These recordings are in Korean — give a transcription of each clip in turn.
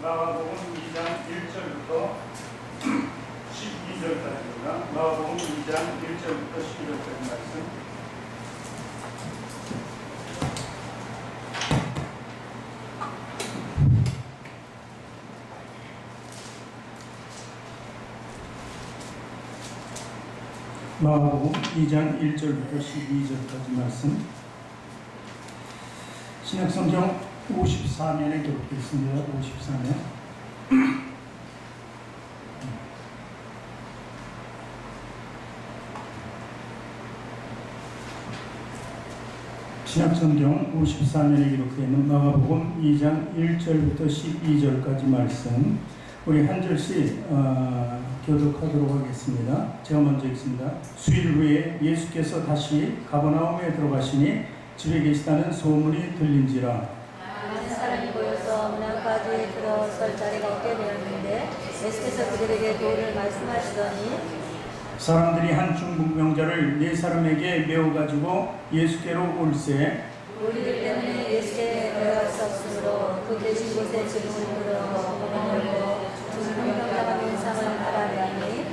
마가복음 2장 1절부터 12절까지입니다. 마가복음 2장 1절부터 12절까지 말씀. 마가복음 2장 1절부터 12절까지 말씀. 신약성경 54면에 기록되어 있습니다. 54면. 신약성경 54면에 기록되어 있는 마가복음 2장 1절부터 12절까지 말씀. 우리 한 절씩 교독하도록 하겠습니다. 제가 먼저 읽습니다. 수일 후에 예수께서 다시 가버나움에 들어가시니 집에 계시다는 소문이 들린지라. 많은 사람이 모여서 문안까지 들어설 자리가 없게 되었는데 예수께서 그들에게 도를 말씀하시더니 사람들이 한 중풍병자를 네 사람에게 메워 가지고 예수께로 올세. 우리들 때문에 예수께 들어갈 수 없으므로 그 계신 곳에 지붕을 들어 문을 열고 중풍병자가 명상을 하라니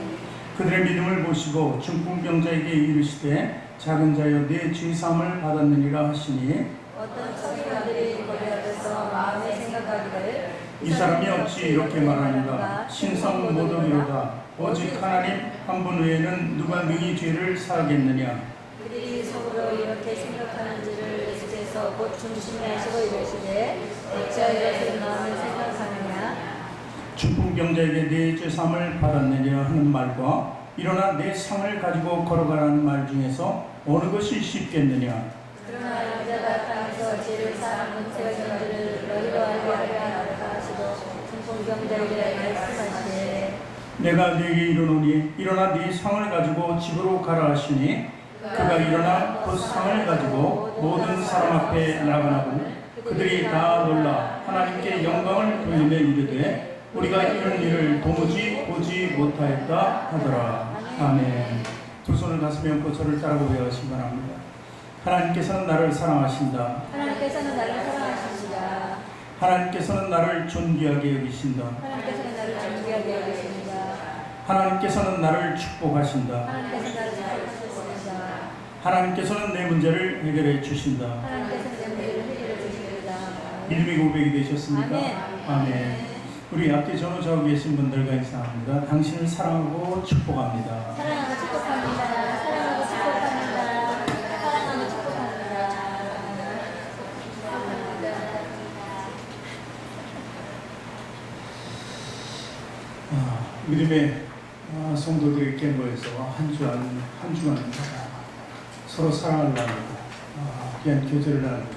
그들의 믿음을 보시고 중풍병자에게 이르시되 작은 자여 네 죄사함을 받았느니라 하시니 어떤 서기관들이 거기 앞에서 마음에 생각하기를 이 사람이 어찌 이렇게 말하는가. 신성 모독이로다. 오직 하나님 한 분 외에는 누가 능히 죄를 사하겠느냐. 그들이 속으로 이렇게 생각하는지를 예수께서 곧 중심에 하시고 이르시되 어찌하여 이것을 마음을 생각하느냐. 중풍병자에게 네 죄사함을 받았느니라 하는 말과 일어나 내 상을 가지고 걸어가라는 말 중에서 어느 것이 쉽겠느냐. 그러나 여자가 땅에서 죄를 사한 문제가 있는지를 너희로 알게 하려 하시고 중풍병자에게 말씀하시되 내가 네게 이르노니 일어나 네 상을 가지고 집으로 가라 하시니 그가 일어나 그 상을 가지고 모든 사람 앞에 나가나고 그들이 다 놀라 하나님께 영광을 돌리며 이르되 우리가 이런 일을 도무지 보지 못하였다 하더라. 아멘. 두 손을 가슴에 얹고 저를 따라고 외우시기 바랍니다. 하나님께서는 나를 사랑하신다. 하나님께서는 나를 사랑하십니다. 하나님께서는 나를 존귀하게 여기신다. 하나님께서는 나를 존귀하게 여기십니다. 하나님께서는 나를 축복하신다. 하나님께서는 나를 축복하십니다. 하나님께서는 내 문제를 해결해 주신다. 하나님께서는 내 문제를 해결해 주십니다. 믿음의 고백이 되셨습니까? 아멘. 아멘. 우리 앞뒤 전후좌우 계신 분들과 인사합니다. 당신을 사랑하고 축복합니다. 사랑하고 축복합니다. 사랑하고 축복합니다. 사랑하고 축복합니다. 믿음의 성도들에게 모여서 한 주간 서로 사랑을 나누고 귀한 교제를 나누고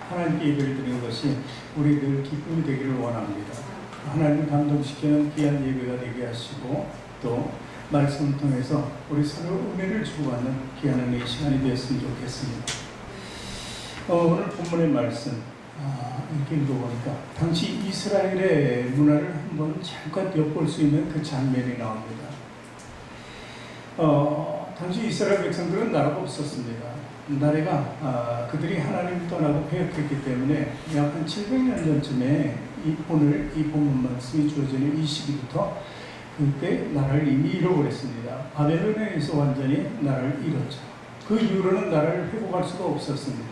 하나님께 예배를 드리는 것이 우리 늘 기쁨이 되기를 원합니다. 하나님 감동시키는 귀한 예배가 되게 하시고 또 말씀을 통해서 우리 서로 은혜를 주고받는 귀한 은혜의 시간이 되었으면 좋겠습니다. 오늘 본문의 말씀 이렇게 읽어보니까 당시 이스라엘의 문화를 한번 잠깐 엿볼 수 있는 그 장면이 나옵니다. 당시 이스라엘 백성들은 나라가 없었습니다. 나라가 그들이 하나님을 떠나고 배역했기 때문에 약 한 700년 전쯤에 오늘 이 본문 말씀이 주어지는 이 시기부터 그때 나라를 이미 잃어버렸습니다. 바벨론에 의해서 완전히 나라를 잃었죠. 그 이후로는 나라를 회복할 수가 없었습니다.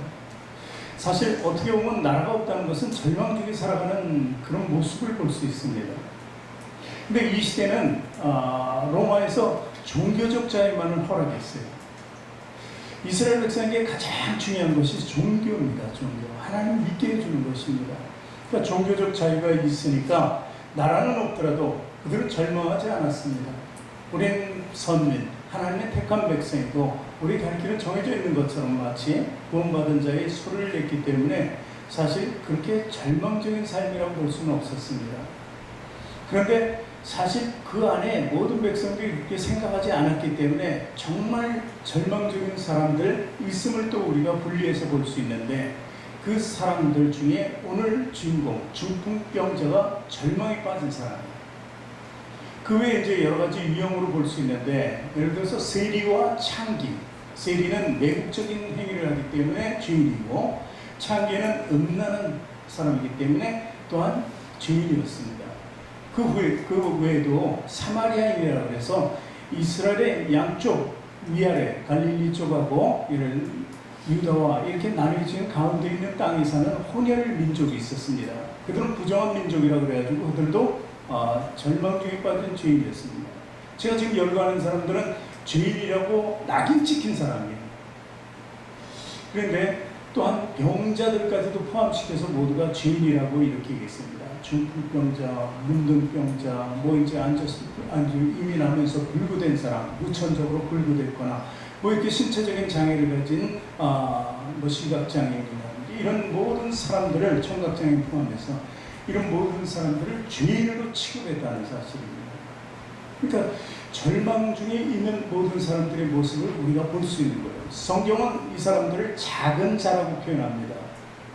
사실 어떻게 보면 나라가 없다는 것은 절망적이 살아가는 그런 모습을 볼 수 있습니다. 근데 이 시대는 로마에서 종교적 자유만을 허락했어요. 이스라엘 백성에게 가장 중요한 것이 종교입니다. 종교. 하나님 믿게 해주는 것입니다. 그러니까 종교적 자유가 있으니까 나라는 없더라도 그들은 절망하지 않았습니다. 우리는 선민, 하나님의 택한 백성이고 우리 갈 길은 정해져 있는 것처럼 마치 구원받은 자의 소리를 냈기 때문에 사실 그렇게 절망적인 삶이라고 볼 수는 없었습니다. 그런데 사실 그 안에 모든 백성들이 그렇게 생각하지 않았기 때문에 정말 절망적인 사람들 있음을 또 우리가 분리해서 볼 수 있는데 그 사람들 중에 오늘 주인공 중풍병자가 절망에 빠진 사람이에요. 그 외에 이제 여러 가지 유형으로 볼 수 있는데 예를 들어서 세리와 창기. 세리는 매국적인 행위를 하기 때문에 주인이고 창기는 음란한 사람이기 때문에 또한 죄인이었습니다. 그 외에도 사마리아인이라고 해서 이스라엘의 양쪽 위아래 갈릴리 쪽하고 이런 유다와 이렇게 나뉘어진 가운데 있는 땅에 사는 혼혈 민족이 있었습니다. 그들은 부정한 민족이라고 그래가지고 그들도 절망중에 빠진 죄인이었습니다. 제가 지금 열거하는 사람들은 죄인이라고 낙인 찍힌 사람이에요. 그런데 또한 병자들까지도 포함시켜서 모두가 죄인이라고 이렇게 얘기했습니다. 중풍병자, 문둥병자, 뭐 이제 이민하면서 불구된 사람, 무천적으로 불구됐거나 뭐 이렇게 신체적인 장애를 가진 뭐 시각장애인이나 이런 모든 사람들을 청각장애인 포함해서 이런 모든 사람들을 죄인으로 취급했다는 사실입니다. 그러니까 절망 중에 있는 모든 사람들의 모습을 우리가 볼 수 있는 거예요. 성경은 이 사람들을 작은 자라고 표현합니다.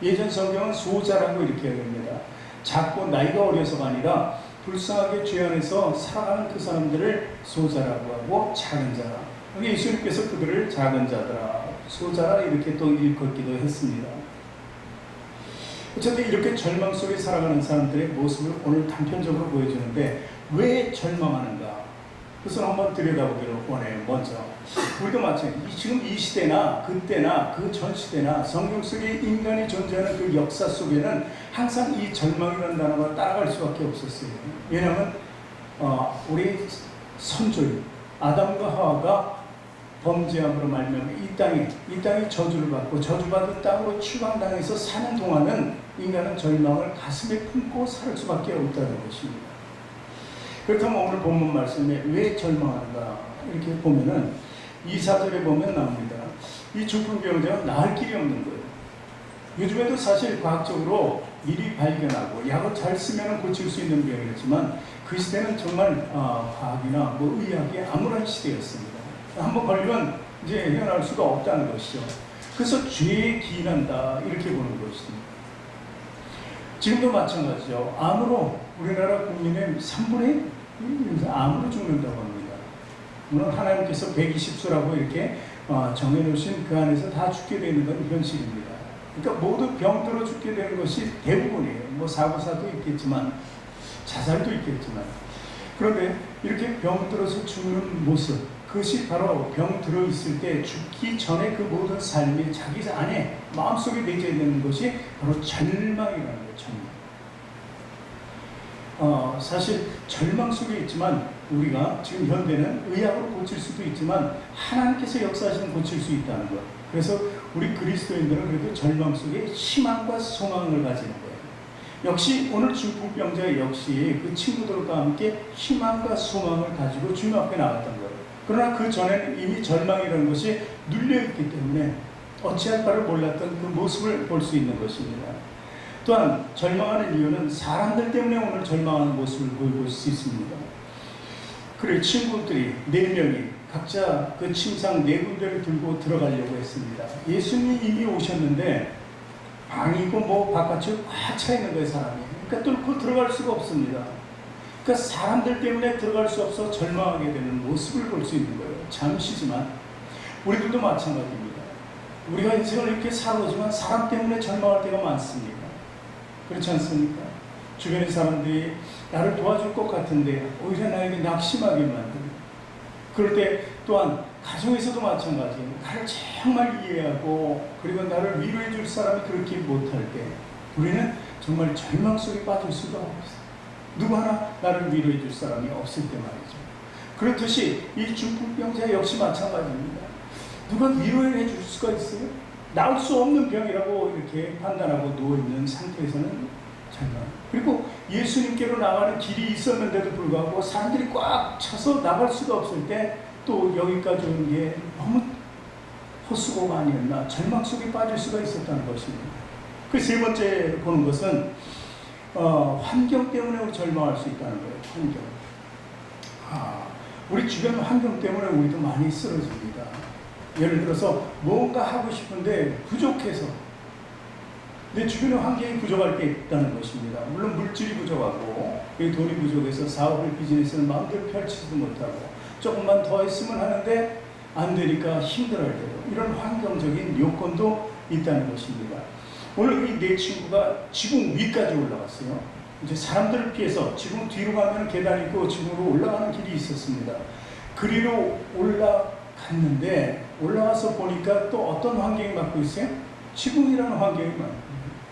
예전 성경은 소자라고 이렇게 얘기합니다. 작고 나이가 어려서가 아니라 불쌍하게 죄 안에서 살아가는 그 사람들을 소자라고 하고 작은 자라. 예수님께서 그들을 작은 자더라, 소자라 이렇게 또 일컫기도 했습니다. 어쨌든 이렇게 절망 속에 살아가는 사람들의 모습을 오늘 단편적으로 보여주는데 왜 절망하는가? 그것을 한번 들여다보기를 원해요. 먼저 우리도 마찬가지. 지금 이 시대나 그때나 그 전 시대나 성경 속에 인간이 존재하는 그 역사 속에는 항상 이 절망이라는 단어가 따라갈 수밖에 없었어요. 왜냐하면 우리 선조인 아담과 하와가 범죄함으로 말미암아 이 땅이 저주를 받고 저주받은 땅으로 추방당해서 사는 동안은 인간은 절망을 가슴에 품고 살 수밖에 없다는 것입니다. 그렇다면 오늘 본문 말씀에 왜 절망하는가 이렇게 보면은 2~4절에 보면 나옵니다. 이 중풍병자가 나을 길이 없는 거예요. 요즘에도 사실 과학적으로 미리 발견하고 약을 잘 쓰면 고칠 수 있는 병이었지만 그 시대는 정말 과학이나 뭐 의학이 암울한 시대였습니다. 한번 걸리면 이제 헤어날 수가 없다는 것이죠. 그래서 죄에 기인한다 이렇게 보는 것입니다. 지금도 마찬가지죠. 암으로 우리나라 국민의 3분의 1 암으로 죽는다고 합니다. 물론 하나님께서 120수라고 이렇게 정해놓으신 그 안에서 다 죽게 되는 건 현실입니다. 그러니까 모두 병들어 죽게 되는 것이 대부분이에요. 뭐 사고사도 있겠지만 자살도 있겠지만 그런데 이렇게 병들어서 죽는 모습 그것이 바로 병 들어 있을 때 죽기 전에 그 모든 삶이 자기 안에 마음속에 내재 있는 것이 바로 절망이라는 거예요. 절망. 사실 절망 속에 있지만 우리가 지금 현대는 의학으로 고칠 수도 있지만 하나님께서 역사하시면 고칠 수 있다는 것. 그래서 우리 그리스도인들은 그래도 절망 속에 희망과 소망을 가지는 거예요. 역시 오늘 중풍병자 역시 그 친구들과 함께 희망과 소망을 가지고 주님 앞에 나갔던 거예요. 그러나 그 전에는 이미 절망이라는 것이 눌려있기 때문에 어찌할 바를 몰랐던 그 모습을 볼 수 있는 것입니다. 또한 절망하는 이유는 사람들 때문에 오늘 절망하는 모습을 보여볼 수 있습니다. 그래 친구들이 4명이 각자 그 침상 4군데를 들고 들어가려고 했습니다. 예수님이 이미 오셨는데 방이고 뭐 바깥이 꽉 차 있는 거예요. 사람이. 그러니까 뚫고 들어갈 수가 없습니다. 그러니까 사람들 때문에 들어갈 수 없어 절망하게 되는 모습을 볼 수 있는 거예요. 잠시지만 우리들도 마찬가지입니다. 우리가 인생을 이렇게 살아오지만 사람 때문에 절망할 때가 많습니다. 그렇지 않습니까? 주변의 사람들이 나를 도와줄 것 같은데 오히려 나에게 낙심하게 만듭니다. 그럴 때 또한 가정에서도 마찬가지예요. 나를 정말 이해하고 그리고 나를 위로해 줄 사람이 그렇게 못할 때 우리는 정말 절망 속에 빠질 수가 없어요. 누구 하나 나를 위로해 줄 사람이 없을 때 말이죠. 그렇듯이 이 중풍병자 역시 마찬가지입니다. 누가 위로해 줄 수가 있어요? 나을 수 없는 병이라고 이렇게 판단하고 누워있는 상태에서는 절망. 그리고 예수님께로 나가는 길이 있었는데도 불구하고 사람들이 꽉 차서 나갈 수가 없을 때 또 여기까지 오는 게 너무 헛수고가 아니었나 절망 속에 빠질 수가 있었다는 것입니다. 그 세 번째 보는 것은 환경 때문에 우리 절망할 수 있다는 거예요. 환경. 우리 주변 환경 때문에 우리도 많이 쓰러집니다. 예를 들어서 뭔가 하고 싶은데 부족해서 내 주변의 환경이 부족할 때 있다는 것입니다. 물론 물질이 부족하고 돈이 부족해서 사업을 비즈니스를 마음대로 펼치지도 못하고 조금만 더 했으면 하는데 안 되니까 힘들어할 때도 이런 환경적인 요건도 있다는 것입니다. 오늘 이 네 친구가 지붕 위까지 올라갔어요. 이제 사람들을 피해서 지금 뒤로 가면 계단이 있고 지금으로 올라가는 길이 있었습니다. 그리로 올라갔는데 올라와서 보니까 또 어떤 환경이 막고 있어요? 지붕이라는 환경이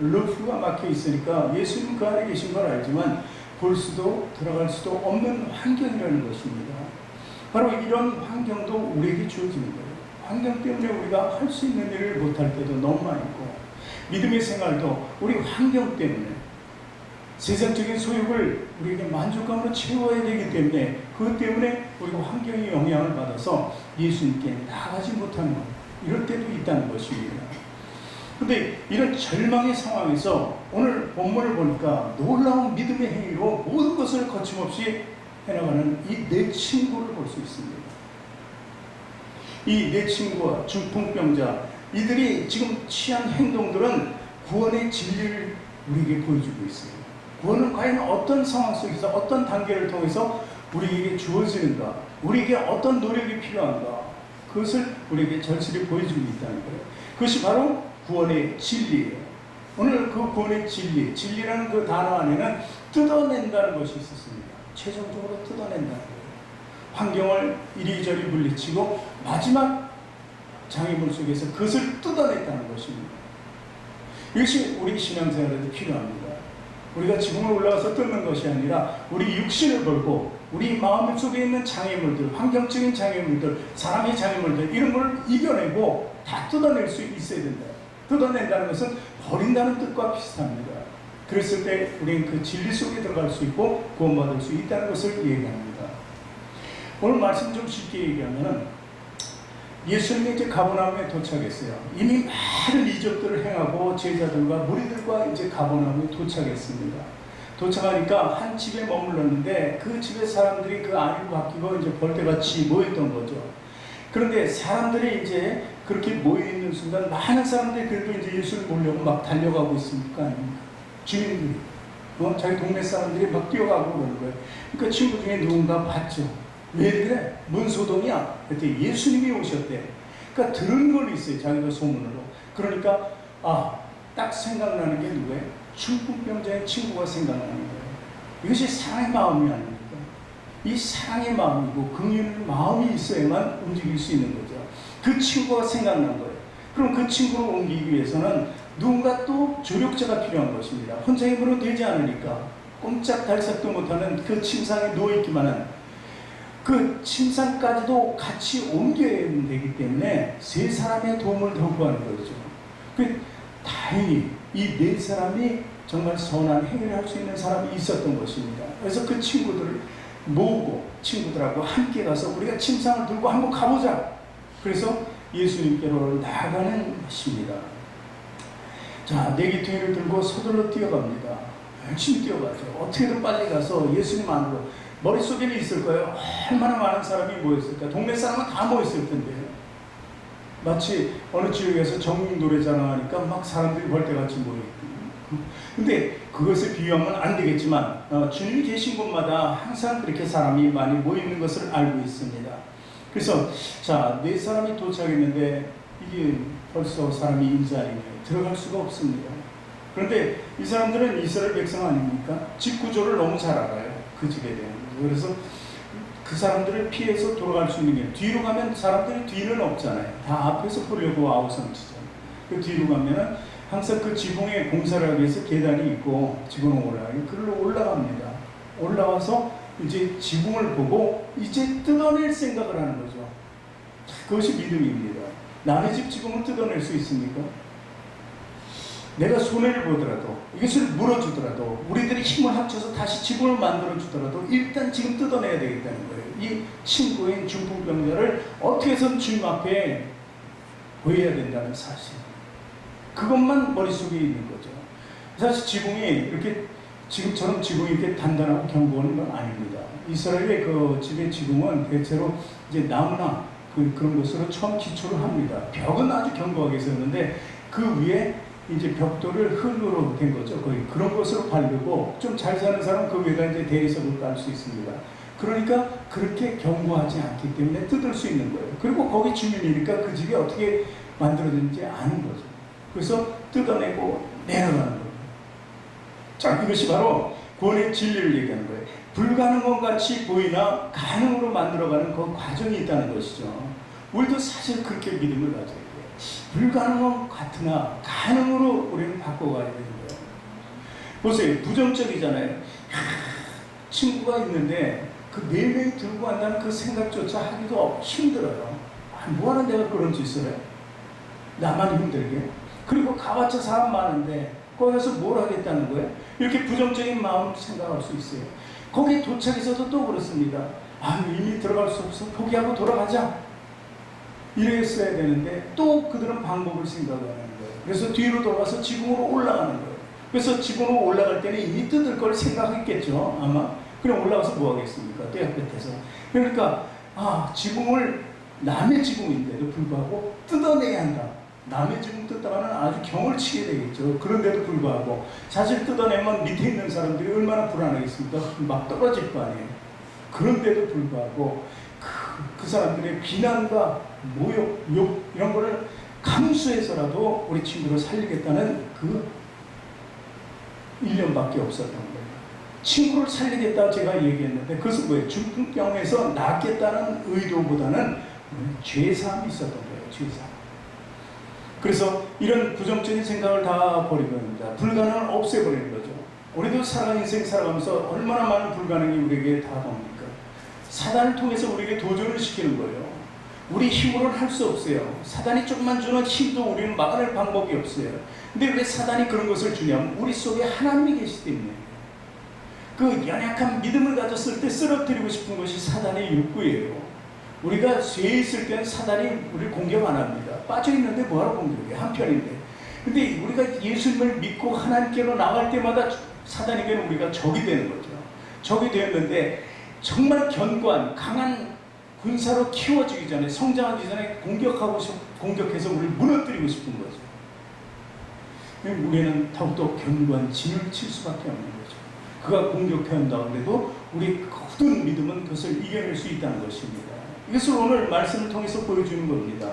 루프가 막혀 있으니까 예수님 그 안에 계신 걸 알지만 볼 수도 들어갈 수도 없는 환경이라는 것입니다. 바로 이런 환경도 우리에게 주어지는 거예요. 환경 때문에 우리가 할 수 있는 일을 못할 때도 너무 많이 있고, 믿음의 생활도 우리 환경 때문에 세상적인 소욕을 우리에게 만족감으로 채워야 되기 때문에, 그것 때문에 우리가 환경의 영향을 받아서 예수님께 나아가지 못하는 이럴 때도 있다는 것입니다. 그런데 이런 절망의 상황에서 오늘 본문을 보니까 놀라운 믿음의 행위로 모든 것을 거침없이 해나가는 이 네 친구를 볼 수 있습니다. 이 네 친구와 중풍병자, 이들이 지금 취한 행동들은 구원의 진리를 우리에게 보여주고 있어요. 구원은 과연 어떤 상황 속에서 어떤 단계를 통해서 우리에게 주어지는가, 우리에게 어떤 노력이 필요한가, 그것을 우리에게 절실히 보여주고 있다는 거예요. 그것이 바로 구원의 진리예요. 오늘 그 구원의 진리, 진리라는 그 단어 안에는 뜯어낸다는 것이 있었습니다. 최종적으로 뜯어낸다는 거예요. 환경을 이리저리 물리치고 마지막 장애물 속에서 그것을 뜯어냈다는 것입니다. 이것이 우리 신앙생활에도 필요합니다. 우리가 지붕을 올라가서 뜯는 것이 아니라 우리 육신을 걸고 우리 마음 속에 있는 장애물들, 환경적인 장애물들, 사람의 장애물들, 이런 걸 이겨내고 다 뜯어낼 수 있어야 된다. 뜯어낸다는 것은 버린다는 뜻과 비슷합니다. 그랬을 때 우리는 그 진리 속에 들어갈 수 있고 구원받을 수 있다는 것을 얘기합니다. 오늘 말씀 좀 쉽게 얘기하면, 예수님이 이제 가버나움에 도착했어요. 이미 많은 이적들을 행하고 제자들과 무리들과 이제 가버나움에 도착했습니다. 도착하니까 한 집에 머물렀는데 그 집에 사람들이 그 안으로 바뀌고 이제 벌떼같이 모였던 거죠. 그런데 사람들이 이제 그렇게 모여있는 순간 많은 사람들이 그래도 이제 예수를 보려고 막 달려가고 있으니까 아닙니까? 주민들이, 자기 동네 사람들이 막 뛰어가고 그러는 거예요. 그러니까 친구 중에 누군가 봤죠. 왜 그래? 뭔 소동이야? 그때 예수님이 오셨대. 그러니까 들은 건 있어요. 자기가 소문으로. 그러니까 딱 생각나는 게 누구예요? 중풍병자의 친구가 생각나는 거예요. 이것이 사랑의 마음이 아닙니까? 이 사랑의 마음이고 긍휼의 마음이 있어야만 움직일 수 있는 거죠. 그 친구가 생각난 거예요. 그럼 그 친구를 옮기기 위해서는 누군가 또 조력자가 필요한 것입니다. 혼자 힘으로 되지 않으니까 꼼짝달싹도 못하는 그 침상에 누워있기만 한 그 침상까지도 같이 옮겨야 되기 때문에 세 사람의 도움을 더 구하는 거죠. 다행히 이 네 사람이 정말 선한 행위를 할 수 있는 사람이 있었던 것입니다. 그래서 그 친구들을 모으고 친구들하고 함께 가서 우리가 침상을 들고 한번 가보자. 그래서 예수님께로 나아가는 것입니다. 자, 내기퉁이를 들고 서둘러 뛰어갑니다. 열심히 뛰어가죠. 어떻게든 빨리 가서 예수님 안으로. 머릿속에는 있을 거예요. 얼마나 많은 사람이 모였을까. 동네 사람은 다 모였을 텐데요. 마치 어느 지역에서 전국 노래 자랑하니까 막 사람들이 벌떼같이 모여있고. 근데 그것을 비유하면 안 되겠지만 주님이 계신 곳마다 항상 그렇게 사람이 많이 모이는 것을 알고 있습니다. 그래서 자, 네 사람이 도착했는데 이게 벌써 사람이 인자리에 들어갈 수가 없습니다. 그런데 이 사람들은 이스라엘 백성 아닙니까? 집 구조를 너무 잘 알아요. 그 집에 대한. 그래서 그 사람들을 피해서 돌아갈 수 있는 게, 뒤로 가면 사람들이 뒤는 없잖아요. 다 앞에서 보려고 아우성 치잖아요. 그 뒤로 가면은 항상 그 지붕에 공사를 하기 위해서 계단이 있고 지붕을 올라가요. 그걸로 올라갑니다. 올라와서 이제 지붕을 보고 이제 뜯어낼 생각을 하는 거죠. 그것이 믿음입니다. 남의 집 지붕을 뜯어낼 수 있습니까? 내가 손해를 보더라도, 이것을 물어주더라도, 우리들이 힘을 합쳐서 다시 지붕을 만들어주더라도 일단 지금 뜯어내야 되겠다는 거예요. 이 친구인 중풍병자를 어떻게 해서든 주님 앞에 보여야 된다는 사실. 그것만 머릿속에 있는 거죠. 사실 지붕이 이렇게 지금처럼 지붕이 이렇게 단단하고 견고한 건 아닙니다. 이스라엘의 그 집의 지붕은 대체로 이제 나무나 그런 것으로 처음 기초를 합니다. 벽은 아주 견고하게 세웠는데 그 위에 이제 벽돌을 흙으로 된 거죠. 거의 그런 것으로 바르고 좀 잘 사는 사람은 그 위에다 이제 대리석을 깔 수 있습니다. 그러니까 그렇게 견고하지 않기 때문에 뜯을 수 있는 거예요. 그리고 거기 주민이니까 그 집이 어떻게 만들어졌는지 아는 거죠. 그래서 뜯어내고 내려가는 거예요. 자, 이것이 바로 구원의 진리를 얘기하는 거예요. 불가능한 같이 보이나 가능으로 만들어가는 그 과정이 있다는 것이죠. 우리도 사실 그렇게 믿음을 가져야 돼요. 불가능한 같으나 가능으로 우리는 바꿔가야 되는 거예요. 보세요. 부정적이잖아요. 친구가 있는데 그 4명이 들고 간다는 그 생각조차 하기도 힘들어요. 뭐하는 내가 그런 짓을 해? 나만 힘들게? 그리고 가봤자 사람 많은데 거기 가서 뭘 하겠다는 거예요? 이렇게 부정적인 마음을 생각할 수 있어요. 거기에 도착해서도 또 그렇습니다. 이미 들어갈 수 없어. 포기하고 돌아가자. 이랬어야 되는데 또 그들은 방법을 생각하는 거예요. 그래서 뒤로 돌아가서 지붕으로 올라가는 거예요. 그래서 지붕으로 올라갈 때는 이미 뜯을 걸 생각했겠죠. 아마. 그럼 올라가서 뭐 하겠습니까? 떼야 끝에서. 그러니까 지붕을 남의 지붕인데도 불구하고 뜯어내야 한다. 남의 지붕 뜯다가는 아주 경을 치게 되겠죠. 그런데도 불구하고 사실 뜯어내면 밑에 있는 사람들이 얼마나 불안하겠습니까? 막 떨어질 거 아니에요. 그런데도 불구하고 그 사람들의 비난과 모욕, 욕 이런 거를 감수해서라도 우리 친구를 살리겠다는 그 일념밖에 없었던 거예요. 친구를 살리겠다 제가 얘기했는데 그것은 뭐예요? 중풍병에서 낫겠다는 의도보다는 죄사함이 있었던 거예요. 죄사함. 그래서 이런 부정적인 생각을 다 버리고 합니다. 불가능을 없애버리는 거죠. 우리도 인생 살아가면서 얼마나 많은 불가능이 우리에게 다가옵니까? 사단을 통해서 우리에게 도전을 시키는 거예요. 우리 힘으로는 할 수 없어요. 사단이 조금만 주는 힘도 우리는 막아낼 방법이 없어요. 근데 왜 사단이 그런 것을 주냐면 우리 속에 하나님이 계시기 때문에 그 연약한 믿음을 가졌을 때 쓰러뜨리고 싶은 것이 사단의 욕구예요. 우리가 죄에 있을 때는 사단이 우리를 공격 안 합니다. 빠져있는데 뭐하러 공격해? 한편인데. 근데 우리가 예수님을 믿고 하나님께로 나갈 때마다 사단에게는 우리가 적이 되는 거죠. 적이 되었는데 정말 견고한 강한 군사로 키워지기 전에 성장하기 전에 공격해서 우리를 무너뜨리고 싶은 거죠. 우리는 더욱더 견고한 진을 칠 수밖에 없는 거죠. 그가 공격한다고 해도 우리 굳은 믿음은 그것을 이겨낼 수 있다는 것입니다. 이것을 오늘 말씀을 통해서 보여주는 겁니다.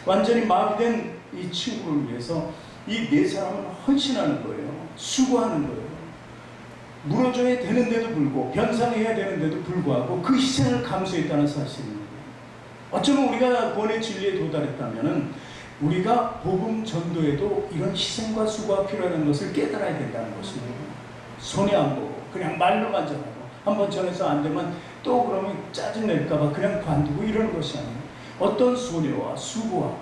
완전히 마비된 이 친구를 위해서 이 4사람은 헌신하는 거예요. 수고하는 거예요. 무너져야 되는데도 불구하고 변상해야 되는데도 불구하고 그 희생을 감수했다는 사실입니다. 어쩌면 우리가 구원의 진리에 도달했다면 우리가 복음 전도에도 이런 희생과 수고가 필요하다는 것을 깨달아야 된다는 것입니다. 손해 안 보고 그냥 말로만 전하고 한번 전해서 안 되면 또 그러면 짜증낼까봐 그냥 관두고 이러는 것이 아니에요. 어떤 손해와 수고와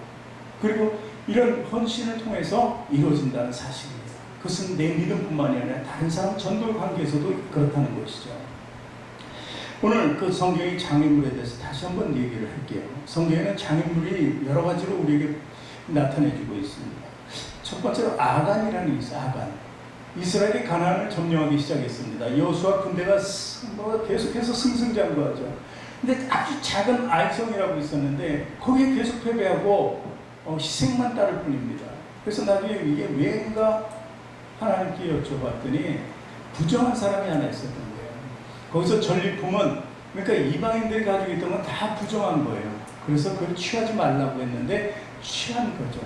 그리고 이런 헌신을 통해서 이루어진다는 사실입니다. 그것은 내 믿음뿐만이 아니라 다른 사람 전도 관계에서도 그렇다는 것이죠. 오늘 그 성경의 장애물에 대해서 다시 한번 얘기를 할게요. 성경에는 장애물이 여러 가지로 우리에게 나타내주고 있습니다. 첫 번째로 아간이라는 게 있어요. 아간. 이스라엘이 가나안을 점령하기 시작했습니다. 여호수아 군대가 계속해서 승승장구하죠. 근데 아주 작은 아이성이라고 있었는데 거기에 계속 패배하고 희생만 따를 뿐입니다. 그래서 나중에 이게 왜인가 하나님께 여쭤봤더니 부정한 사람이 하나 있었던 거예요. 거기서 전리품은 그러니까 이방인들이 가지고 있던 건 다 부정한 거예요. 그래서 그걸 취하지 말라고 했는데 취한 거죠.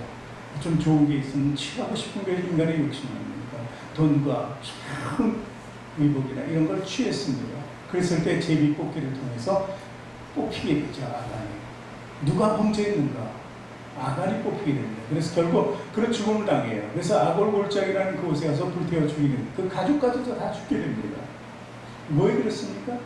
좀 좋은 게 있으면 취하고 싶은 게 인간의 욕심입니다. 돈과 좋은 의복이나 이런 걸 취했습니다. 그랬을 때 제비 뽑기를 통해서 뽑히게 되죠. 아간이. 누가 범죄했는가? 아간이 뽑히게 됩니다. 그래서 결국 그런 죽음을 당해요. 그래서 아골 골짜기라는 그곳에 가서 불태워 죽이는 그 가족까지도 다 죽게 됩니다. 왜 그렇습니까?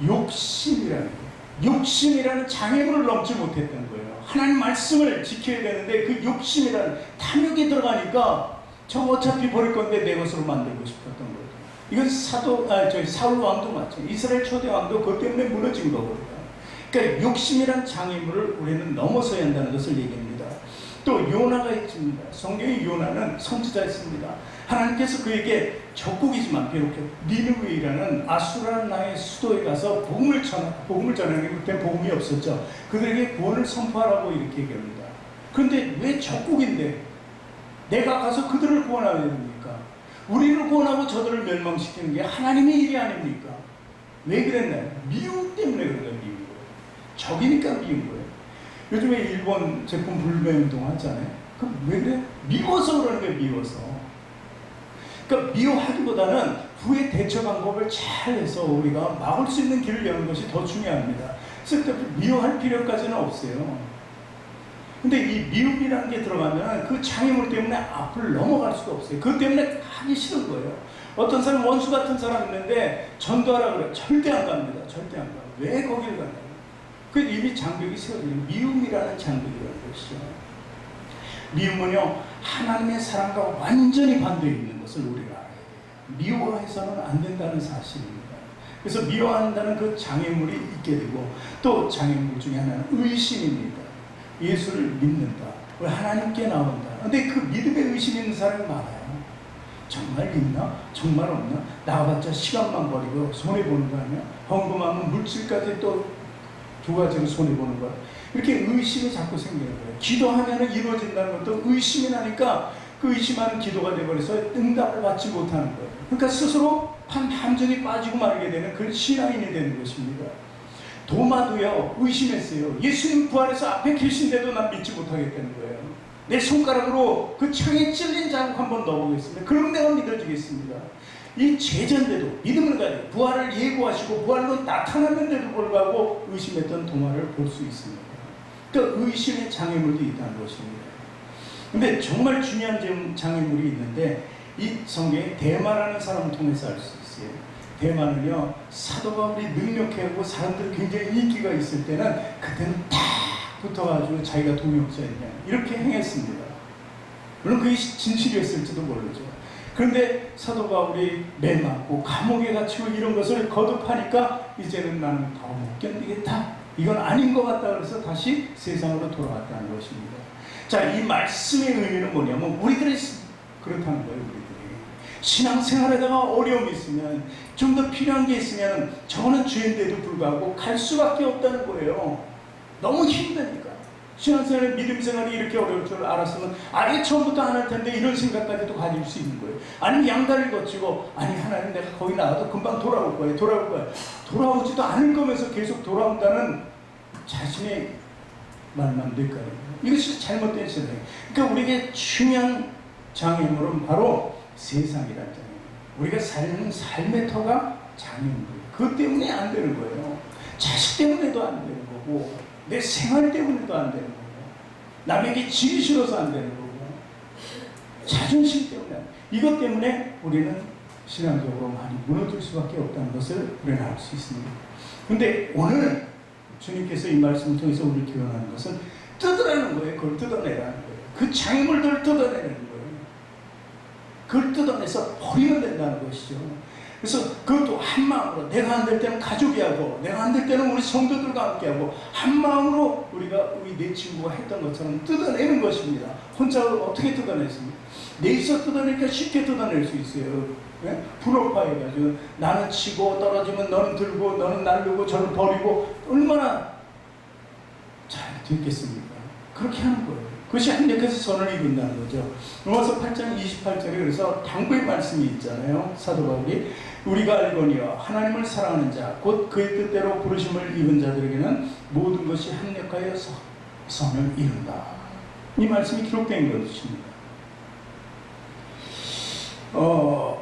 욕심이라는 거예요. 욕심이라는 장애물을 넘지 못했던 거예요. 하나님 말씀을 지켜야 되는데 그 욕심이라는 탐욕에 들어가니까 저 어차피 버릴 건데 내 것으로 만들고 싶었던 거죠. 이건 사울 왕도 마찬가지. 이스라엘 초대 왕도 그것 때문에 무너진 거거든요. 그러니까 욕심이란 장애물을 우리는 넘어서야 한다는 것을 얘기합니다. 또 요나가 있습니다. 성경의 요나는 선지자였습니다. 하나님께서 그에게 적국이지만 비록 니느웨이라는 아수라는 나라의 수도에 가서 복음을 전하는 그때 복음이 없었죠. 그들에게 구원을 선포하라고 이렇게 얘기합니다. 그런데 왜 적국인데 내가 가서 그들을 구원하야 됩니까? 우리를 구원하고 저들을 멸망시키는 게 하나님의 일이 아닙니까? 왜 그랬나요? 미움 때문에 그런 거예요. 미움. 적이니까 미운 거예요. 요즘에 일본 제품 불매 운동 하잖아요. 그럼 왜 그래? 미워서 그러는 거예요. 미워서. 그러니까 미워하기보다는 후에 대처 방법을 잘 해서 우리가 막을 수 있는 길을 여는 것이 더 중요합니다. 쓸데없이 미워할 필요까지는 없어요. 근데 이 미움이라는 게 들어가면 그 장애물 때문에 앞을 넘어갈 수가 없어요. 그것 때문에 하기 싫은 거예요. 어떤 사람 원수 같은 사람 있는데 전도하라 그래요. 절대 안 갑니다. 절대 안 가요. 왜 거기를 가나요? 그 이미 장벽이 세워지는 미움이라는 장벽이라는 것이죠. 미움은요, 하나님의 사랑과 완전히 반대에 있는 것을 우리가 알아야 돼요. 미워해서는 안 된다는 사실입니다. 그래서 미워한다는 그 장애물이 있게 되고, 또 장애물 중에 하나는 의심입니다. 예수를 믿는다. 하나님께 나온다. 근데 그 믿음에 의심 있는 사람이 많아요. 정말 있나? 정말 없나? 나와봤자 시간만 버리고 손해보는 거 아니야? 헌금하면 물질까지 또 두 가지로 손해보는 거야. 이렇게 의심이 자꾸 생기는 거예요. 기도하면 이루어진다는 것도 의심이 나니까 그 의심하는 기도가 되어버려서 응답을 받지 못하는 거예요. 그러니까 스스로 함정이 빠지고 말게 되는 그 신앙인이 되는 것입니다. 도마도요, 의심했어요. 예수님 부활해서 앞에 계신데도 난 믿지 못하겠다는 거예요. 내 손가락으로 그 창에 찔린 자국 한번 넣어보겠습니다. 그럼 내가 믿어지겠습니다. 이 죄전데도 믿음을 가지고 부활을 예고하시고 부활로 나타났는데도 불구하고 의심했던 도마를 볼 수 있습니다. 그러니까 의심의 장애물도 있다는 것입니다. 근데 정말 중요한 장애물이 있는데 이 성경에 대마라는 사람을 통해서 알 수 있어요. 대마는요, 사도 바울이 능력하고 사람들이 굉장히 인기가 있을 때는 그때는 딱 붙어가지고 자기가 동역자였냐 이렇게 행했습니다. 물론 그게 진실이었을지도 모르죠. 그런데 사도 바울이 매 맞고 감옥에 갇히고 이런 것을 거듭하니까 이제는 나는 더 못 견디겠다. 이건 아닌 것 같다. 그래서 다시 세상으로 돌아왔다는 것입니다. 자, 이 말씀의 의미는 뭐냐면 우리들이 그렇다는 거예요. 우리들이 신앙생활에다가 어려움이 있으면 좀 더 필요한 게 있으면 저는 죄인데도 불구하고 갈 수밖에 없다는 거예요. 너무 힘드니까. 신앙생활, 믿음생활이 이렇게 어려울 줄 알았으면 아예 처음부터 안 할 텐데 이런 생각까지도 가질 수 있는 거예요. 아니면 양다리를 거치고 아니 하나님 내가 거기 나가도 금방 돌아올 거예요. 돌아오지도 않을 거면서 계속 돌아온다는 자신의 말만 될까요? 이것이 잘못된 신앙. 그러니까 우리에게 중요한 장애물은 바로 세상이라는 장애물. 우리가 사는 삶의 터가 장애물이에요. 그것 때문에 안 되는 거예요. 자식 때문에도 안 되는 거고 내 생활 때문에도 안 되는 거고 남에게 지기 싫어서 안 되는 거고 자존심 때문에 이것 때문에 우리는 신앙적으로 많이 무너질 수밖에 없다는 것을 우리는 알 수 있습니다. 그런데 오늘 주님께서 이 말씀을 통해서 우리를 교훈하는 것은 뜯으라는 거예요. 그걸 뜯어내라는 거예요. 그 장애물들을 뜯어내는 거예요. 그걸 뜯어내서 버리면 된다는 것이죠. 그래서 그것도 한 마음으로 내가 안 될 때는 가족이 하고 내가 안 될 때는 우리 성도들과 함께 하고 한 마음으로 우리가 우리 내 친구가 했던 것처럼 뜯어내는 것입니다. 혼자 어떻게 뜯어냈습니까? 넷이서 뜯어내니까 쉽게 뜯어낼 수 있어요. 네? 불어파해가지고 나는 치고 떨어지면 너는 들고 너는 날르고 저는 버리고 얼마나 잘 됐겠습니까? 그렇게 하는 거예요. 그것이 합력해서 선을 이룬다는 거죠. 로마서 8장 28절에 그래서 당부의 말씀이 있잖아요. 사도 바울이 우리가 알거니와 하나님을 사랑하는 자 곧 그의 뜻대로 부르심을 입은 자들에게는 모든 것이 합력하여 선을 이룬다. 이 말씀이 기록된 것입니다.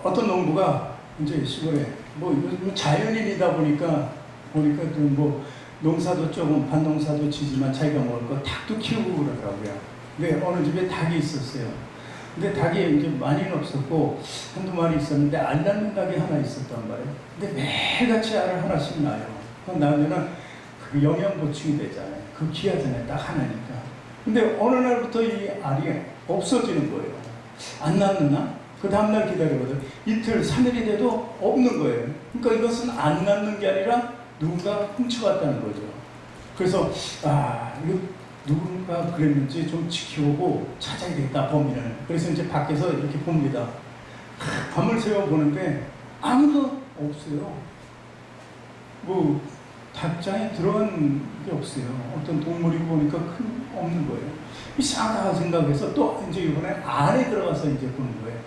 어떤 농부가 이제 시골에 요즘 자연인이다 보니까 뭐 농사도 조금 반농사도 지지만 자기가 먹을 거 닭도 키우고 그러더라고요. 근데 어느 집에 닭이 있었어요. 근데 닭이 이제 많이는 없었고 한두 마리 있었는데 알 낳는 닭이 하나 있었단 말이에요. 근데 매일같이 알을 하나씩 낳아요. 그럼 낳으면은 그 영양 보충이 되잖아요. 그 귀하잖아요. 딱 하나니까. 근데 어느 날부터 이 알이 없어지는 거예요. 안 낳느나? 그 다음날 기다리거든. 이틀, 3일이 돼도 없는 거예요. 그러니까 이것은 안 낳는 게 아니라 누군가 훔쳐갔다는 거죠. 그래서 이거 누군가 그랬는지 좀 지켜보고 찾아야 되겠다, 범인을. 그래서 이제 밖에서 이렇게 봅니다. 밤을 새워 보는데 아무도 없어요. 뭐 닭장에 들어간 게 없어요. 어떤 동물이 보니까 없는 거예요. 이상하다 생각해서 또 이제 이번에 안에 들어가서 이제 보는 거예요.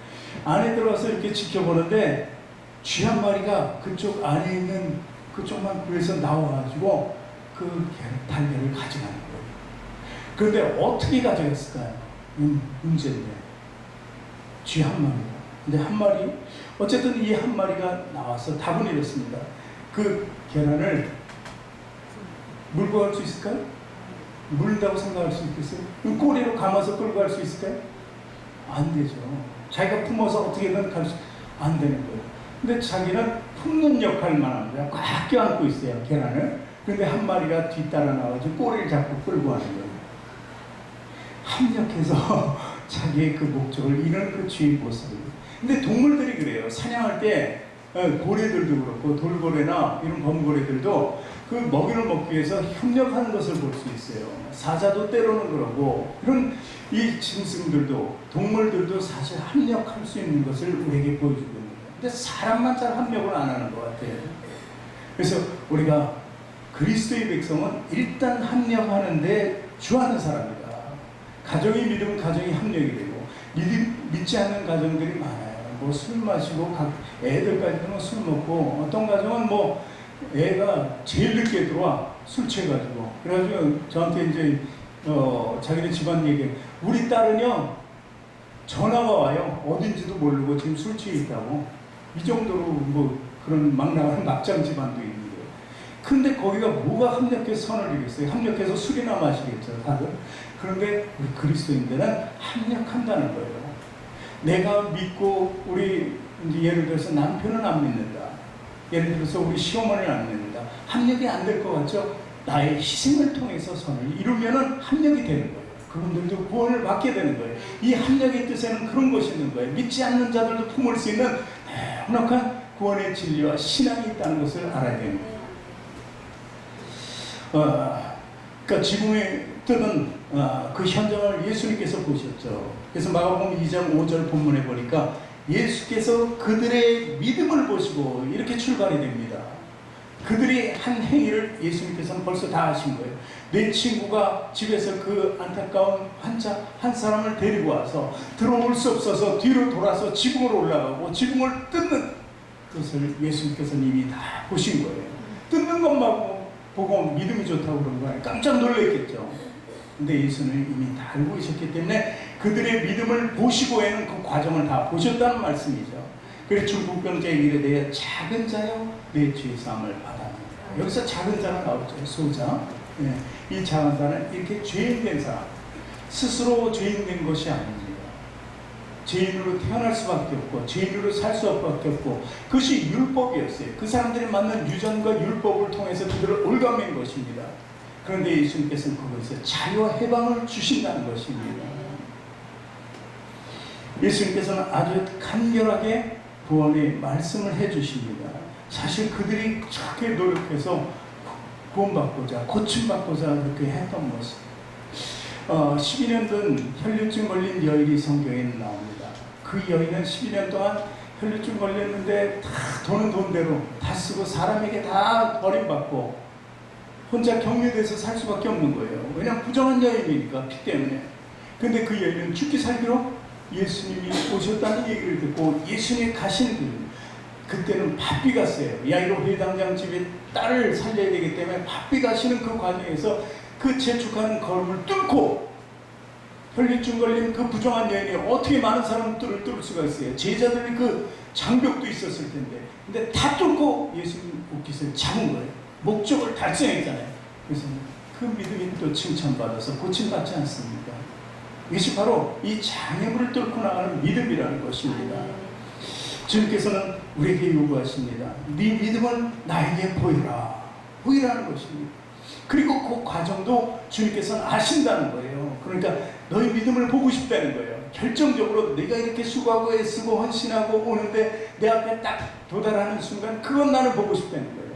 안에 들어가서 이렇게 지켜보는데 쥐 한 마리가 그쪽 안에 있는 그쪽만 구해서 나와가지고 그 달걀을 가져가는 거예요. 그런데 어떻게 가져갔을까요? 문제인데 쥐 한 마리가 근데 한 마리, 어쨌든 이 한 마리가 나와서 답은 이렇습니다. 그 계란을 물고 갈 수 있을까요? 물다고 생각할 수 있겠어요? 꼬리로 감아서 끌고 갈 수 있을까요? 안 되죠. 자기가 품어서 어떻게든 안 되는 거예요. 근데 자기는 품는 역할만 합니다. 꽉 껴안고 있어요, 계란을. 근데 한 마리가 뒤따라 나와서 꼬리를 잡고 끌고 가는 거예요. 합력해서 자기의 그 목적을 이루는 그 주의 모습을. 근데 동물들이 그래요. 사냥할 때 고래들도 그렇고 돌고래나 이런 범고래들도 그 먹이를 먹기 위해서 협력하는 것을 볼 수 있어요. 사자도 때로는 그러고 이런 이 짐승들도 동물들도 사실 합력할 수 있는 것을 우리에게 보여주고 있는 거예요. 근데 사람만 잘 합력을 안 하는 것 같아요. 그래서 우리가 그리스도의 백성은 일단 합력하는데 주하는 사람이다. 가정이 믿으면 가정이 합력이 되고 믿지 않는 가정들이 많아요. 뭐 술 마시고 애들까지는 술 먹고 어떤 가정은 뭐 애가 제일 늦게 들어와 술 취해가지고 그래가지고 저한테 이제 자기네 집안 얘기 우리 딸은요 전화가 와요. 어딘지도 모르고 지금 술 취해 있다고. 이 정도로 뭐 그런 막 나가는 막장 집안도 있는데 근데 거기가 뭐가 합력해서 선을 이루겠어요? 합력해서 술이나 마시겠죠 다들. 그런데 우리 그리스도인들은 합력한다는 거예요. 내가 믿고 우리 이제 예를 들어서 남편은 안 믿는다. 예를 들어서 우리 시어머니를 안 믿는다. 합력이 안 될 것 같죠? 나의 희생을 통해서 선을 이루면은 합력이 되는 거예요. 그분들도 구원을 받게 되는 거예요. 이 합력의 뜻에는 그런 것이 있는 거예요. 믿지 않는 자들도 품을 수 있는 혼합한 구원의 진리와 신앙이 있다는 것을 알아야 되는 거예요. 그러니까 지붕의 뜻은 그 현장을 예수님께서 보셨죠. 그래서 마가복음 2장 5절 본문에 보니까 예수께서 그들의 믿음을 보시고 이렇게 출발이 됩니다. 그들이 한 행위를 예수님께서는 벌써 다 하신 거예요. 내 친구가 집에서 그 안타까운 한 사람을 데리고 와서 들어올 수 없어서 뒤로 돌아서 지붕으로 올라가고 지붕을 뜯는 그것을 예수님께서는 이미 다 보신 거예요. 뜯는 것만 보고 믿음이 좋다고 그런 거예요. 깜짝 놀랐겠죠. 근데 예수는 이미 다 알고 계셨기 때문에 그들의 믿음을 보시고에는 그 과정을 다 보셨다는 말씀이죠. 그래서 중풍병자의 일에 대해 작은 자여 내 죄 사함을 받아. 여기서 작은 자가 나오죠. 소자. 예. 이 작은 자는 이렇게 죄인된 사람, 스스로 죄인된 것이 아닙니다. 죄인으로 태어날 수밖에 없고 죄인으로 살 수밖에 없고 그것이 율법이었어요. 그 사람들이 만든 유전과 율법을 통해서 그들을 올가맨 것입니다. 그런데 예수님께서는 그것에서 자유와 해방을 주신다는 것입니다. 예수님께서는 아주 간결하게 구원의 말씀을 해주십니다. 사실 그들이 그렇게 노력해서 구원받고자 고침받고자 그렇게 했던 모습. 12년 된 혈류증 걸린 여인이 성경에는 나옵니다. 그 여인은 12년 동안 혈류증 걸렸는데 다 돈은 돈대로 다 쓰고 사람에게 다 버림받고 혼자 격리돼서 살 수밖에 없는 거예요. 왜냐하면 부정한 여인이니까 피 때문에. 근데 그 여인은 죽기 살기로 예수님이 오셨다는 얘기를 듣고 예수님이 가신 그때는 바삐 갔어요. 야이로 회당장 집에 딸을 살려야 되기 때문에 바삐 가시는 그 과정에서 그 재촉하는 걸음을 뚫고 혈류증 걸린 그 부정한 여인이 어떻게 많은 사람들을 뚫을 수가 있어요. 제자들이 그 장벽도 있었을 텐데 근데 다 뚫고 예수님 옷깃을 잡은 거예요. 목적을 달성했잖아요. 그래서 그 믿음이 또 칭찬받아서 고침받지 않습니까? 이것이 바로 이 장애물을 뚫고 나가는 믿음이라는 것입니다. 주님께서는 우리에게 요구하십니다. 네 믿음을 나에게 보이라. 보이라는 것입니다. 그리고 그 과정도 주님께서는 아신다는 거예요. 그러니까 너희 믿음을 보고 싶다는 거예요. 결정적으로 내가 이렇게 수고하고 애쓰고 헌신하고 오는데 내 앞에 딱 도달하는 순간 그건 나는 보고 싶다는 거예요.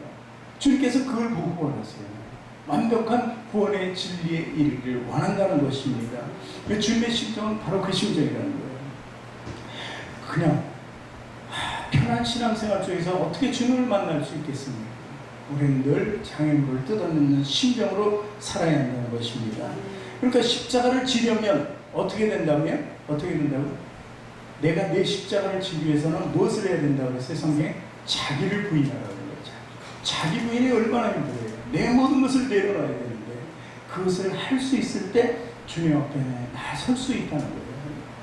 주님께서 그걸 보고 원하세요. 완벽한 구원의 진리에 이르기를 원한다는 것입니다. 주님의 심정은 바로 그 심정이라는 거예요. 그냥 편한 신앙생활 속에서 어떻게 주님을 만날 수 있겠습니까? 우리는 늘 장애물을 뜯어내는 심정으로 살아야 한다는 것입니다. 그러니까 십자가를 지려면 어떻게 된다고요? 어떻게 된다고? 내가 내 십자가를 지기 위해서는 무엇을 해야 된다고 그랬어요? 성경에 자기를 부인하라고 그랬죠. 자기 부인이 얼마나 힘들어요. 내 모든 것을 내려놔야 되는데 그것을 할 수 있을 때 주님 앞에 나설 수 있다는 거예요.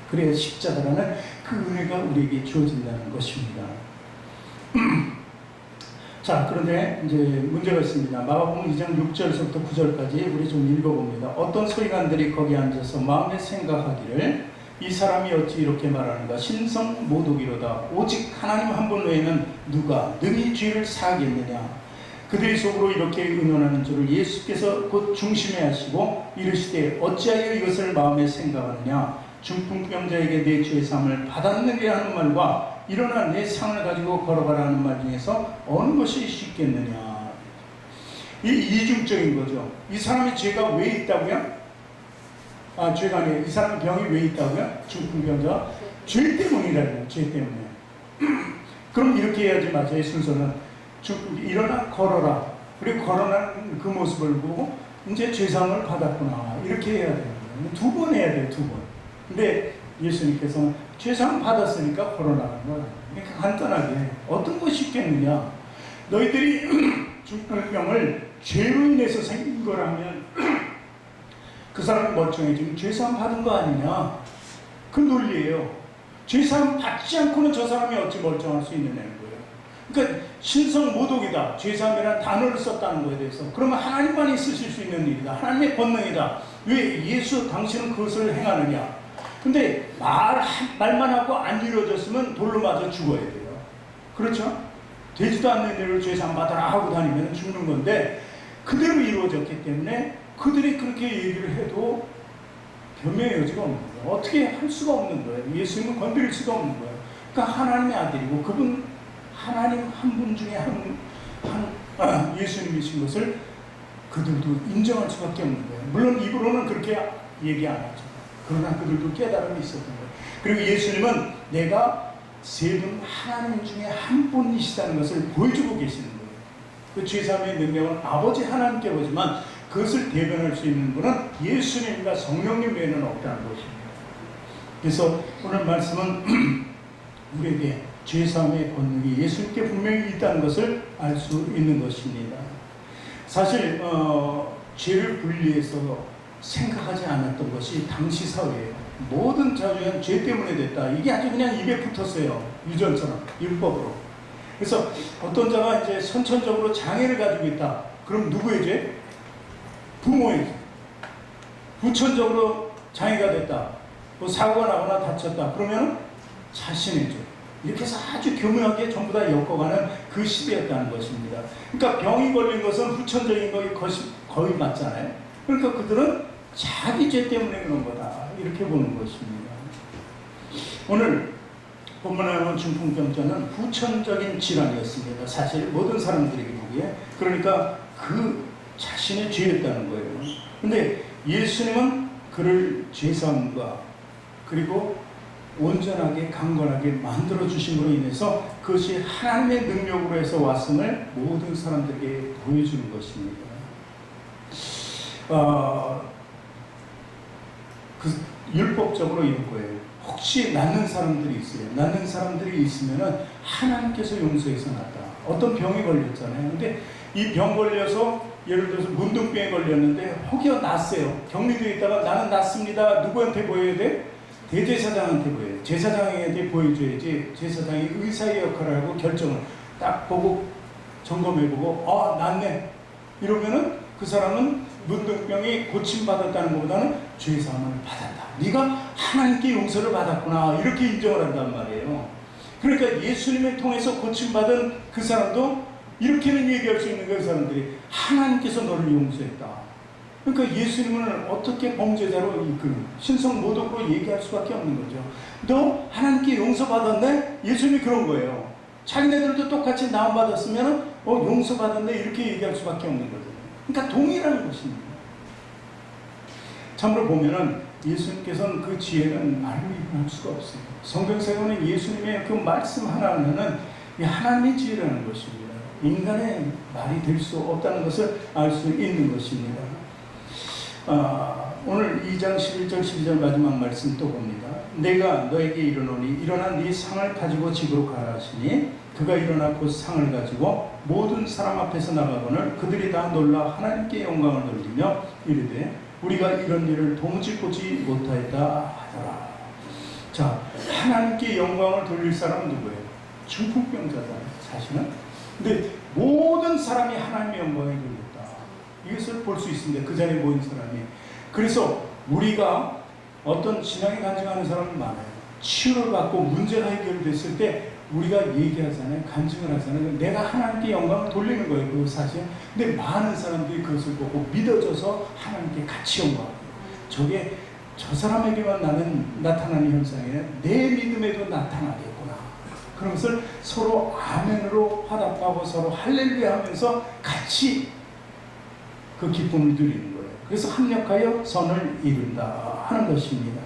그래야 십자가라는 그 은혜가 우리에게 주어진다는 것입니다. 자, 그런데 이제 문제가 있습니다. 마가복음 2장 6절에서부터 9절까지 우리 좀 읽어봅니다. 어떤 서기관들이 거기 앉아서 마음에 생각하기를 이 사람이 어찌 이렇게 말하는가? 신성 모독이로다. 오직 하나님 한 분 외에는 누가 능히 죄를 사하겠느냐? 그들의 속으로 이렇게 의논하는 줄을 예수께서 곧 중심에 하시고 이르시되 어찌하여 이것을 마음에 생각하느냐? 중풍병자에게 내 죄 사함을 받았느냐 하는 말과 일어나 내 상을 가지고 걸어가라 하는 말 중에서 어느 것이 쉽겠느냐? 이 이중적인 거죠. 이 사람의 죄가 왜 있다고요? 죄가 아니에요. 이 사람 병이 왜 있다고요? 중풍병자? 죄 때문이라고요. 죄 때문에. 그럼 이렇게 해야지 맞아요. 순서는 일어나 걸어라. 그리고 걸어난 그 모습을 보고 이제 죄상을 받았구나. 이렇게 해야 돼요. 두 번 해야 돼요. 두 번. 근데 예수님께서는 죄상 받았으니까 걸어나가는 거예요. 그러니까 간단하게 어떤 것이 있겠느냐? 너희들이 중풍병을 죄로 인해서 생긴 거라면 그 사람이 멀쩡해지면 죄사함 받은 거 아니냐? 그 논리예요. 죄사함 받지 않고는 저 사람이 어찌 멀쩡할 수 있느냐는 거예요. 그러니까 신성 모독이다. 죄사함이라는 단어를 썼다는 거에 대해서. 그러면 하나님만이 쓰실 수 있는 일이다. 하나님의 권능이다. 왜 예수 당신은 그것을 행하느냐? 근데 말만 하고 안 이루어졌으면 돌로 맞아 죽어야 돼요. 그렇죠? 되지도 않는 일을 죄사함 받아라 하고 다니면 죽는 건데 그대로 이루어졌기 때문에 그들이 그렇게 얘기를 해도 변명의 여지가 없는 거예요. 어떻게 할 수가 없는 거예요. 예수님은 건드릴 수가 없는 거예요. 그러니까 하나님의 아들이고 그분 하나님 한 분 중에 예수님이신 것을 그들도 인정할 수밖에 없는 거예요. 물론 입으로는 그렇게 얘기 안 하죠. 그러나 그들도 깨달음이 있었던 거예요. 그리고 예수님은 내가 세 분 하나님 중에 한 분이시다는 것을 보여주고 계시는 거예요. 그 죄사함의 능력은 아버지 하나님께 보지만 그것을 대변할 수 있는 분은 예수님과 성령님 외에는 없다는 것입니다. 그래서 오늘 말씀은 우리에게 죄사함의 권능이 예수님께 분명히 있다는 것을 알 수 있는 것입니다. 사실 죄를 분리해서 생각하지 않았던 것이 당시 사회예요. 모든 자주는 죄 때문에 됐다. 이게 아주 그냥 입에 붙었어요. 유전처럼 율법으로. 그래서 어떤 자가 이제 선천적으로 장애를 가지고 있다. 그럼 누구의 죄? 부모의 죄. 후천적으로 장애가 됐다. 뭐 사고가 나거나 다쳤다. 그러면 자신의 죄. 이렇게 해서 아주 교묘하게 전부 다 엮어가는 그 시대였다는 것입니다. 그러니까 병이 걸린 것은 후천적인 것이 거의 맞잖아요. 그러니까 그들은 자기 죄 때문에 그런 거다. 이렇게 보는 것입니다. 오늘 본문에 나오는 중풍병자는 후천적인 질환이었습니다. 사실 모든 사람들에게 보기에. 그러니까 그 자신의 죄였다는 거예요. 근데 예수님은 그를 죄사함과 그리고 온전하게 강건하게 만들어 주심으로 인해서 그것이 하나님의 능력으로 해서 왔음을 모든 사람들에게 보여주는 것입니다. 율법적으로 이런 거예요. 혹시 낫는 사람들이 있어요. 낫는 사람들이 있으면은 하나님께서 용서해서 낫다. 어떤 병이 걸렸잖아요. 근데 이 병 걸려서 예를 들어서 문둥병에 걸렸는데 혹여 낫어요. 격리되어 있다가 나는 낫습니다. 누구한테 보여야 돼? 대제사장한테 보여요. 제사장에게 보여줘야지 제사장이 의사의 역할을 하고 결정을 딱 보고 점검해보고 낫네 이러면은 그 사람은 문둥병이 고침받았다는 것보다는 죄사함을 받았다. 네가 하나님께 용서를 받았구나 이렇게 인정을 한단 말이에요. 그러니까 예수님을 통해서 고침받은 그 사람도 이렇게는 얘기할 수 있는 거예요. 그 사람들이 하나님께서 너를 용서했다. 그러니까 예수님을 어떻게 범죄자로 이끄는 신성 모독으로 얘기할 수밖에 없는 거죠. 너 하나님께 용서받았네? 예수님이 그런 거예요. 자기네들도 똑같이 나음받았으면 용서받았네 이렇게 얘기할 수밖에 없는 거죠. 그러니까 동일한 것입니다. 참으로 보면은 예수님께서는 그 지혜는 말로 이해할 수가 없어요. 성경상에 보면 예수님의 그 말씀 하나하나는 하나님의 지혜라는 것입니다. 인간의 말이 될 수 없다는 것을 알 수 있는 것입니다. 오늘 2장 11절 12절 마지막 말씀 또 봅니다. 내가 너에게 이르노니 일어나 네 상을 가지고 집으로 가라 하시니 그가 일어나 곧 상을 가지고 모든 사람 앞에서 나가거늘 그들이 다 놀라 하나님께 영광을 돌리며 이르되 우리가 이런 일을 도무지 보지 못하였다 하더라. 자, 하나님께 영광을 돌릴 사람은 누구예요? 중풍병자잖아요, 사실은. 근데 모든 사람이 하나님의 영광에 돌렸다. 이것을 볼 수 있습니다. 그 자리에 모인 사람이. 그래서 우리가 어떤 신앙이 간증하는 사람은 많아요. 치유를 받고 문제가 해결됐을 때 우리가 얘기하잖아요. 간증을 하잖아요. 내가 하나님께 영광을 돌리는 거예요. 그거 사실. 근데 많은 사람들이 그것을 보고 믿어져서 하나님께 같이 영광을. 저게 저 사람에게만 나타나는 현상이에요. 내 믿음에도 나타나겠구나. 그런 것을 서로 아멘으로 화답하고 서로 할렐루야 하면서 같이 그 기쁨을 누리는 거예요. 그래서 합력하여 선을 이룬다 하는 것입니다.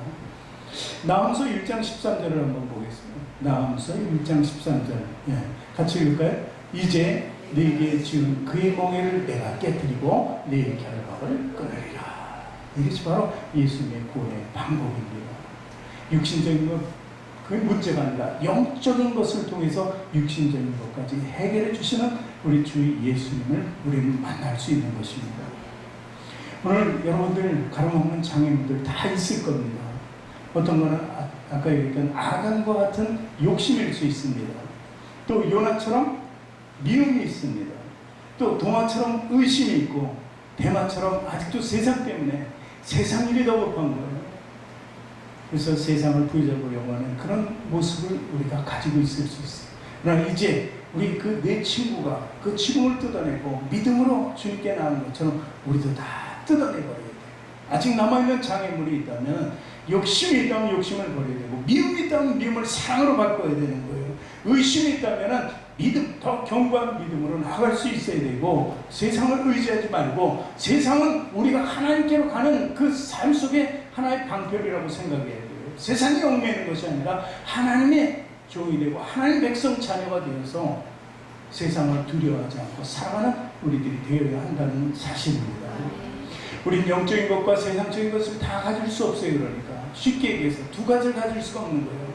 나훔서 1장 13절을 한번 보겠습니다. 나훔서 1장 13절. 같이 읽을까요? 이제 네게 지은 그의 멍에를 내가 깨뜨리고 네 결박을 끊으리라. 이것이 바로 예수님의 구원의 방법입니다. 육신적인 것, 그게 문제가 아니라 영적인 것을 통해서 육신적인 것까지 해결해 주시는 우리 주 예수님을 우리는 만날 수 있는 것입니다. 오늘 여러분들 가로막는 장애물들 다 있을 겁니다. 어떤 거는 아까 얘기했던 아간과 같은 욕심일 수 있습니다. 또 요나처럼 미움이 있습니다. 또 동화처럼 의심이 있고 대마처럼 아직도 세상 때문에 세상 일이 더 급한 거예요. 그래서 세상을 부여잡고 영원한 그런 모습을 우리가 가지고 있을 수 있어요. 그러나 이제 우리 그 내 친구가 그 지붕을 뜯어내고 믿음으로 주님께 나오는 것처럼 우리도 다 뜯어내버려야 돼요. 아직 남아있는 장애물이 있다면 욕심이 있다면 욕심을 버려야 되고 미움이 있다면 미움을 사랑으로 바꿔야 되는 거예요. 의심이 있다면 믿음, 더 견고한 믿음으로 나아갈 수 있어야 되고 세상을 의지하지 말고 세상은 우리가 하나님께로 가는 그 삶 속에 하나의 방편이라고 생각해야 돼요. 세상이 얽매이는 것이 아니라 하나님의 종이 되고 하나님 백성 자녀가 되어서 세상을 두려워하지 않고 살아가는 우리들이 되어야 한다는 사실입니다. 우린 영적인 것과 세상적인 것을 다 가질 수 없어요. 그러니까 쉽게 얘기해서 두 가지를 가질 수가 없는 거예요.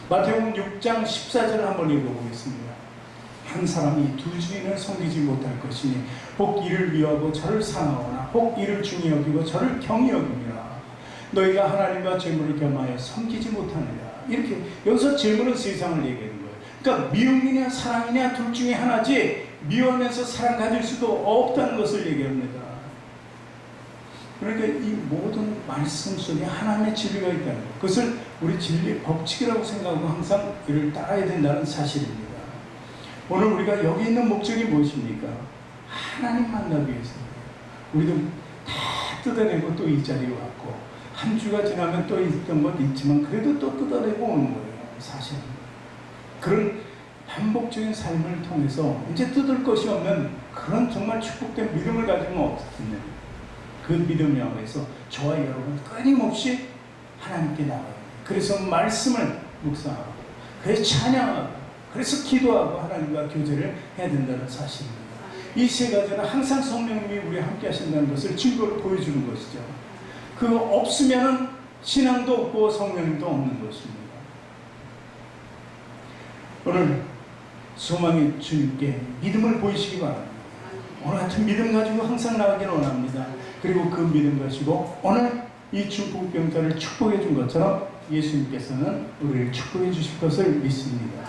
마태복음 6장 14절을 한번 읽어보겠습니다. 한 사람이 두 주인을 섬기지 못할 것이니 혹 이를 미워하고 저를 사랑하거나 혹 이를 중히 여기고 저를 경히 여김이라. 너희가 하나님과 재물을 겸하여 섬기지 못하느냐. 이렇게 여기서 재물은 세상을 얘기하는 거예요. 그러니까 미움이냐 사랑이냐 둘 중에 하나지 미워하면서 사랑 가질 수도 없다는 것을 얘기합니다. 그러니까 이 모든 말씀 속에 하나님의 진리가 있다는 것, 그것을 우리 진리의 법칙이라고 생각하고 항상 이를 따라야 된다는 사실입니다. 오늘 우리가 여기 있는 목적이 무엇입니까? 하나님 만나기 위해서입니다. 우리도 다 뜯어내고 또 이 자리에 왔고 한 주가 지나면 또 있던 것 있지만 그래도 또 뜯어내고 오는 거예요. 사실은 그런 반복적인 삶을 통해서 이제 뜯을 것이 없는 그런 정말 축복된 믿음을 가지면 어떻겠느냐. 그 믿음 향해서 저와 여러분 끊임없이 하나님께 나가요. 그래서 말씀을 묵상하고 그래서 찬양하고 그래서 기도하고 하나님과 교제를 해야 된다는 사실입니다. 이 세 가지는 항상 성령님이 우리와 함께 하신다는 것을 증거로 보여주는 것이죠. 그거 없으면 신앙도 없고 성령님도 없는 것입니다. 오늘 소망의 주님께 믿음을 보이시기 바랍니다. 오늘 같은 믿음 가지고 항상 나가기를 원합니다. 그리고 그 믿음 가지고 오늘 이 중풍병자를 축복해 준 것처럼 예수님께서는 우리를 축복해 주실 것을 믿습니다.